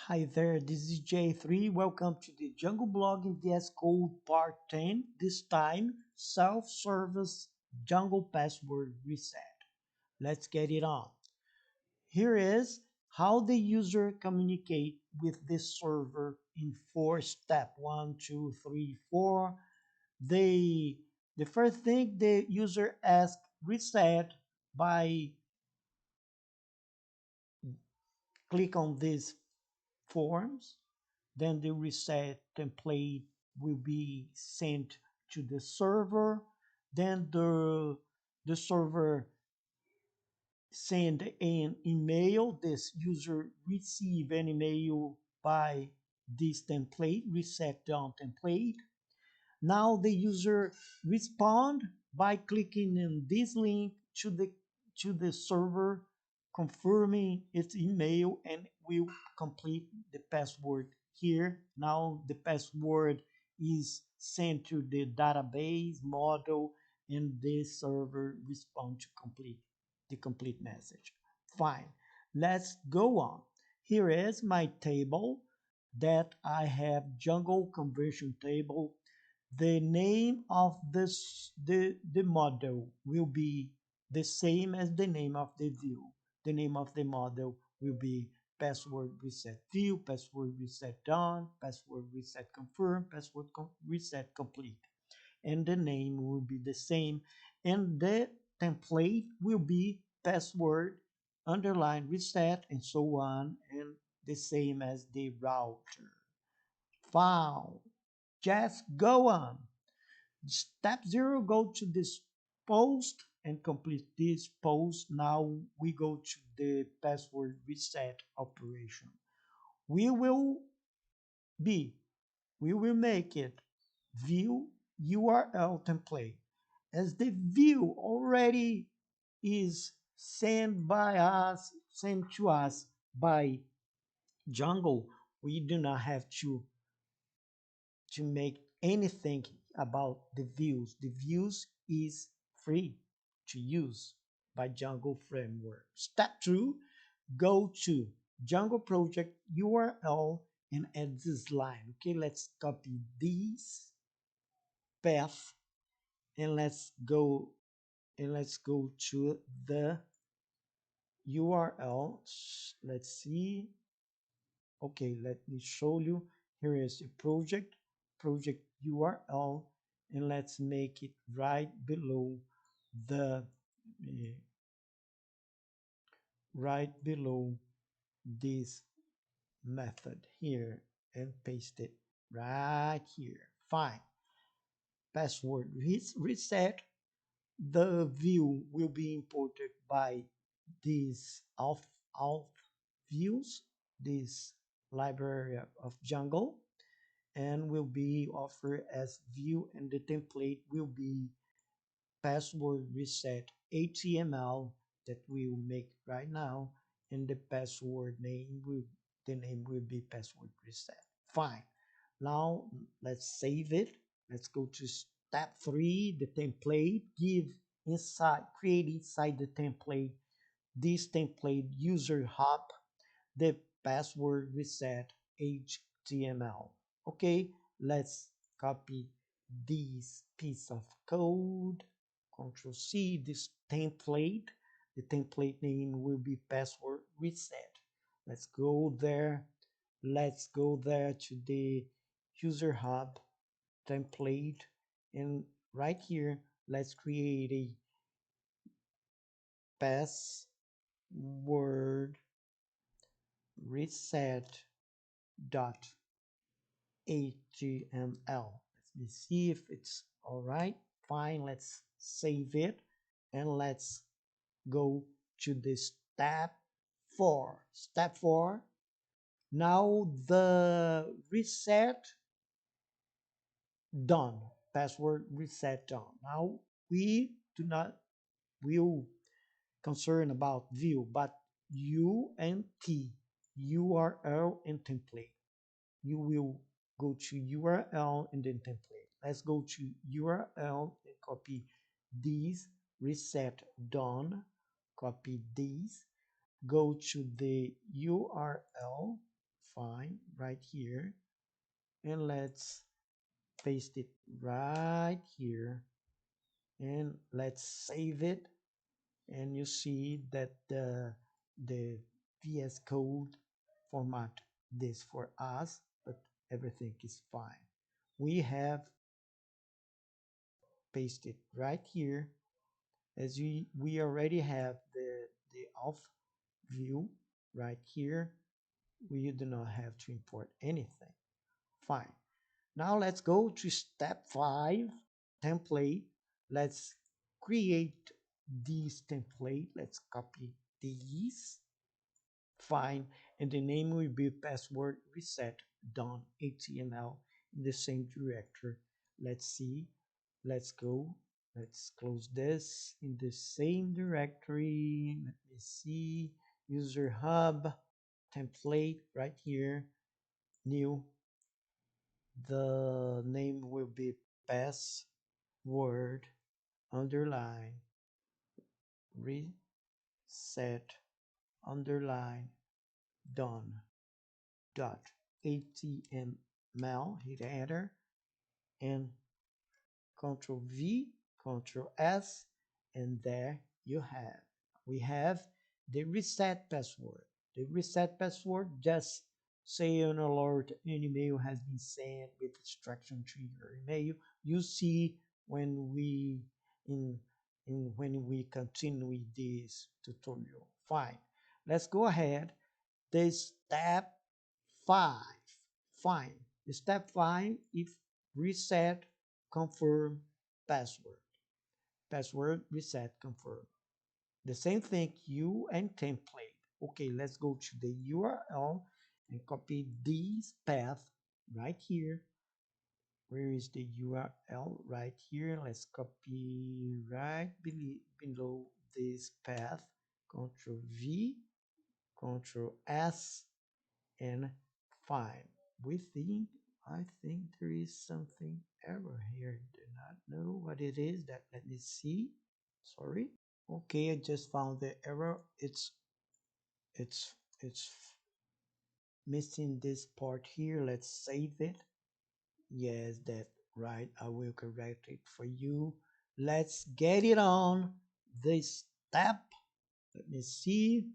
Hi there, this is J3. Welcome to the Django blog in VS Code part 10. This time, self-service Django password reset. Let's get it on. Here is how the user communicate with this server in 4 steps. 1, 2, 3, 4. The first thing the user asks reset by click on these forms. Then the reset template will be sent to the server. Then the server send an email. This user receive an email by this template, reset down template. Now the user respond by clicking on this link to the server, confirming its email, and will complete the password here. Now the password is sent to the database model, and the server respond to complete the complete message. Fine. Let's go on. Here is my table that I have Django conversion table. The name of the model will be the same as the name of the view. The name of the model will be password reset view, password reset done, password reset confirm, reset complete. And the name will be the same. And the template will be password underline reset and so on, and the same as the router. File. Just go on. Step 0, go to this post and complete this post. Now we go to the password reset operation. We will be, we will make it view URL template. As the view already is sent to us by Django, we do not have to make anything about the views. The views is free to use by Django framework. Step 2, go to Django project URL and add this line. Okay, let's copy this path and let's go to the URL. Let's see. Okay, let me show you. Here is the project URL, and let's make it right below the uh, right below this method here, and paste it right here. Fine. Password reset. The view will be imported by these auth views, this library of Django, and will be offered as view, and the template will be password reset HTML that we will make right now, and the name will be password reset. Fine. Now let's save it. Let's go to step 3, the template. Create inside the template, this template user hub, the password reset HTML. Okay, let's copy this piece of code. Control C, this template. The template name will be password reset. Let's go there. Let's go there to the user hub template, and right here let's create a password reset dot html. Let me see if it's all right. Fine, let's save it, and let's go to the step 4. Step 4. Now the reset done. Password reset done. Now we do not will concern about view, but U and T, URL and template. You will go to URL and then template. Let's go to URL and copy these, reset done, copy these, go to the URL, fine, right here. And let's paste it right here. And let's save it. And you see that the VS Code format this for us, but everything is fine. We have pasted right here. As we already have the off view right here, we do not have to import anything. Fine. Now let's go to step 5, template. Let's create this template. Let's copy these. Fine. And the name will be password reset done HTML in the same directory. Let's see. Let's go. Let's close this in the same directory. Let me see. User hub template right here. New. The name will be password underline reset underline done dot html. Hit enter and Control V, Control S, and there you have. We have the reset password. The reset password just say an alert, an email has been sent with instruction to your email. You see when we in when we continue with this tutorial. Fine. Let's go ahead. The step 5. Fine. The step 5 is reset confirm password. Password reset confirm. The same thing you and template. Okay, let's go to the URL and copy this path right here. Where is the URL? Right here. Let's copy right below this path. Control V, Control S, and fine. We think, I think there is something error here. Do not know what it is. That let me see. Sorry. Okay, I just found the error. It's missing this part here. Let's save it. Yes, that right. I will correct it for you. Let's get it on this step. Let me see.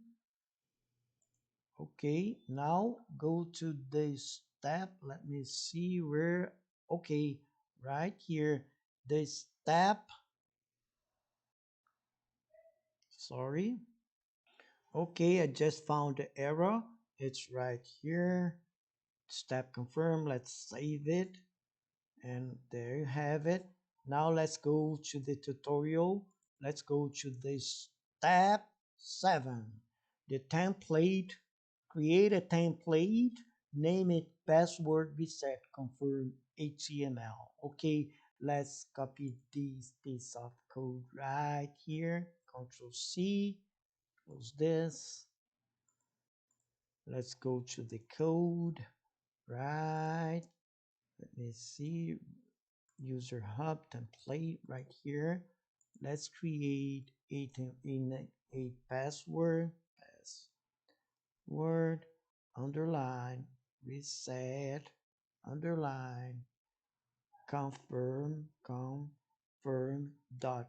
Okay, now go to this tab. Let me see where. Okay, right here. This tab. Sorry. Okay, I just found the error. It's right here. Step confirm. Let's save it. And there you have it. Now let's go to the tutorial. Let's go to this step 7. The template. Create a template, name it password reset confirm HTML. Okay, let's copy this piece of code right here. Control C, close this. Let's go to the code, right? Let me see, user hub template right here. Let's create a password, word underline reset underline confirm dot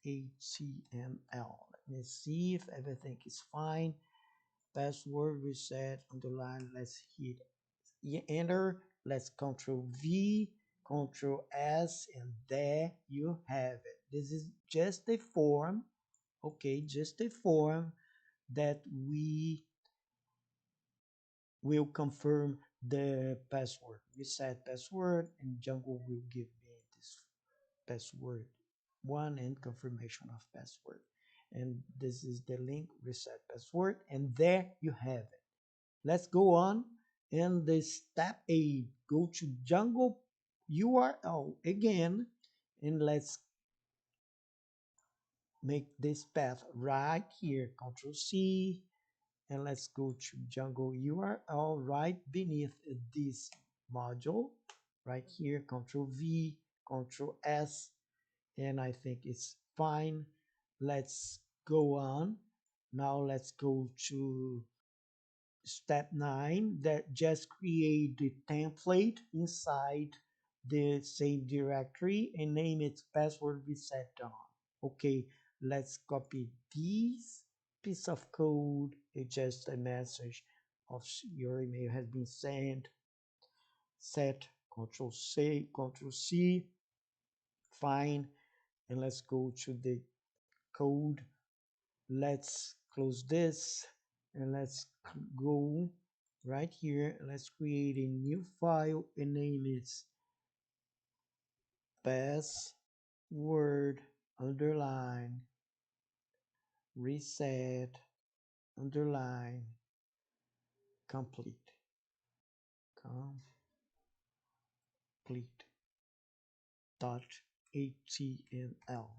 html. Let me see if everything is fine. Password reset underline. Let's hit enter. Let's Control V, Control S, and there you have it. This is just a form. Okay, just a form that we will confirm the password. Reset password, and Django will give me this password one and confirmation of password. And this is the link, reset password, and there you have it. Let's go on. And the step 8, go to Django URL again, and let's make this path right here. Control C, and let's go to Django URL right beneath this module right here. Control V, Control S, and I think it's fine. Let's go on. Now let's go to step 9, that just create the template inside the same directory and name it password reset on. Okay, let's copy this piece of code. It's just a message of your email has been sent. Set Control C, Control C, fine. And let's go to the code. Let's close this and let's go right here. Let's create a new file and name it password underline reset underline complete complete dot html.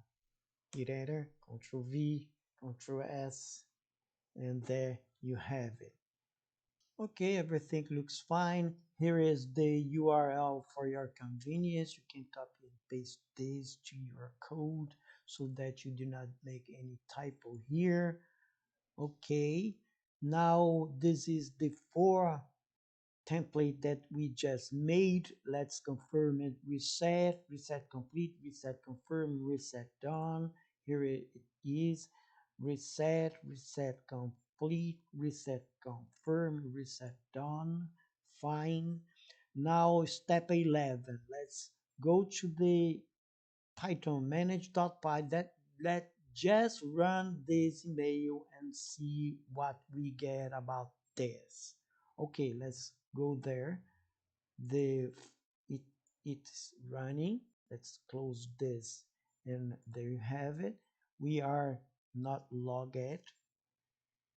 Hit enter, Control V, Control S, and there you have it. Okay, everything looks fine. Here is the URL for your convenience. You can copy and paste this to your code so that you do not make any typo here. Okay, now this is the 4 template that we just made. Let's confirm it. Reset, reset complete, reset confirm, reset done. Here it is. Reset, reset complete, reset confirm, reset done. Fine. Now step 11. Let's go to the Python manage.py. Let just run this email and see what we get about this. Okay, let's go there. The it it's running. Let's close this, and there you have it. We are not logged,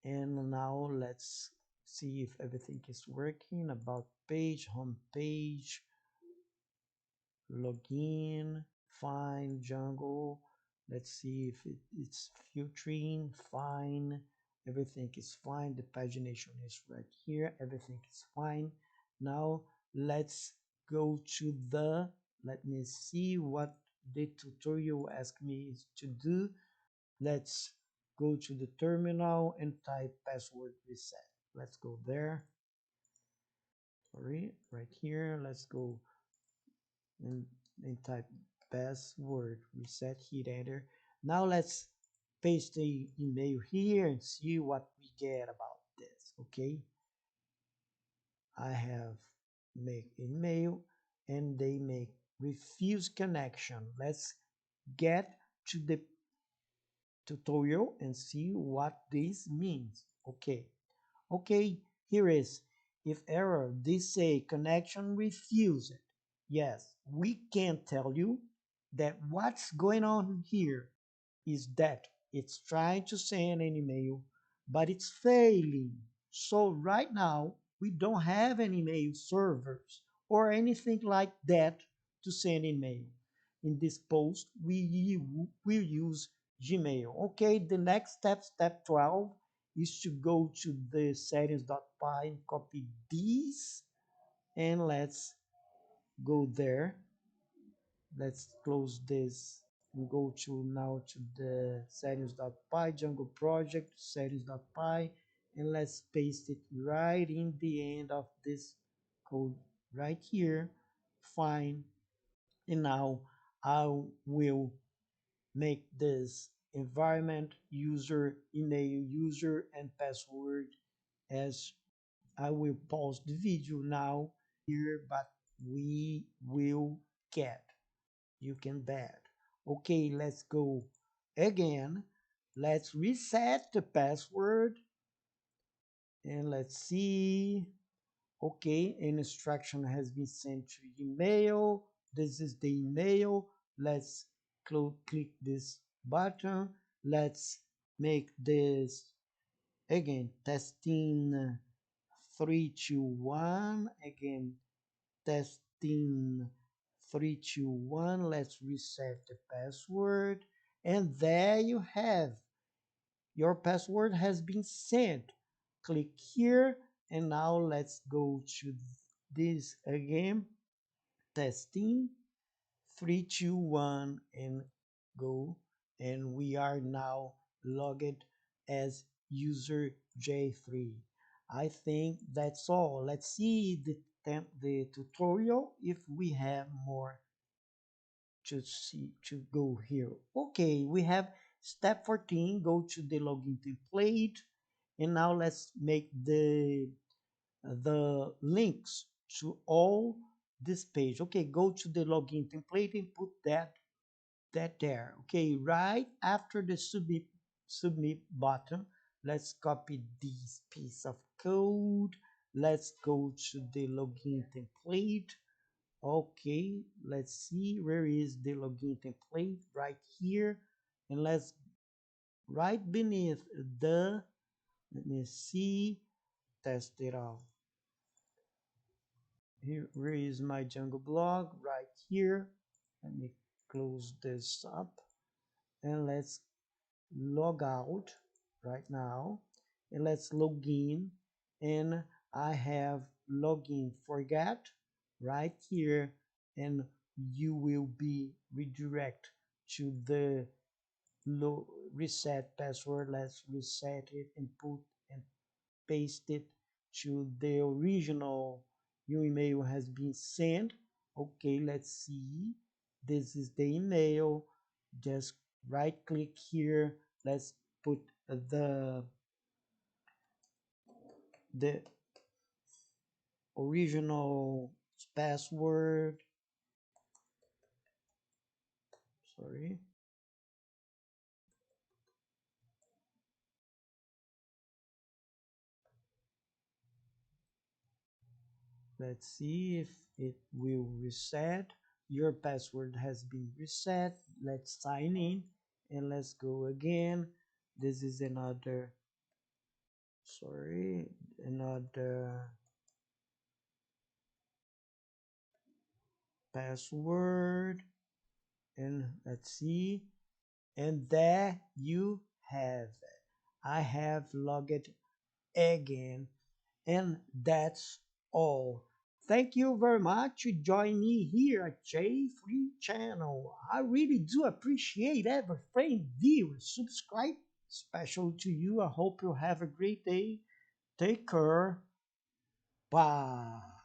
and now let's see if everything is working. About page, home page, login, fine, Django. Let's see if it's filtering, fine. Everything is fine. The pagination is right here. Everything is fine. Now let's go to let me see what the tutorial asked me to do. Let's go to the terminal and type password reset. Let's go there. Sorry, right here. Let's go and, and type password reset, hit enter. Now let's paste the email here and see what we get about this. Okay, I have make email and they make refuse connection. Let's get to the tutorial and see what this means. Okay, here is, if error, this say connection refused. Yes, we can tell you that what's going on here is that it's trying to send an email, but it's failing. So right now, we don't have any mail servers or anything like that to send email. In this post, we will use Gmail. Okay, the next step, step 12, is to go to the settings.py and copy these, and let's go there. Let's close this and go to now to the settings.py, Django project, settings.py, and let's paste it right in the end of this code right here. Fine. And now I will make this environment user, email user, and password as I will pause the video now here, but we will get. You can bet. Okay, let's go again. Let's reset the password and let's see. Okay, an instruction has been sent to email. This is the email. Let's click this button. Let's make this again testing 321 again testing 321. Let's reset the password, and there you have, your password has been sent. Click here, and now let's go to this again, testing 321, and go, and we are now logged as user J3. I think that's all. Let's see the tutorial if we have more to see to go here. Okay, we have step 14. Go to the login template, and now let's make the links to all this page. Okay, go to the login template and put that there. Okay, right after the submit button, let's copy this piece of code. Let's go to the login template. Okay, let's see where is the login template, right here, and let's right beneath the, let me see, test it out. Here, where is my Django blog? Right here. Let me close this up, and let's log out right now, and let's log in. And I have login forget right here, and you will be redirect to the reset password. Let's reset it and put and paste it to the original. Your email has been sent. Okay, let's see. This is the email. Just right click here. Let's put the original password. Sorry. Let's see if it will reset. Your password has been reset. Let's sign in and let's go again. This is another, sorry, another password. And let's see. And there you have it. I have logged again. And that's all. Thank you very much to join me here at J Free Channel. I really do appreciate every friend, viewer, subscribe. Special to you. I hope you have a great day. Take care. Bye.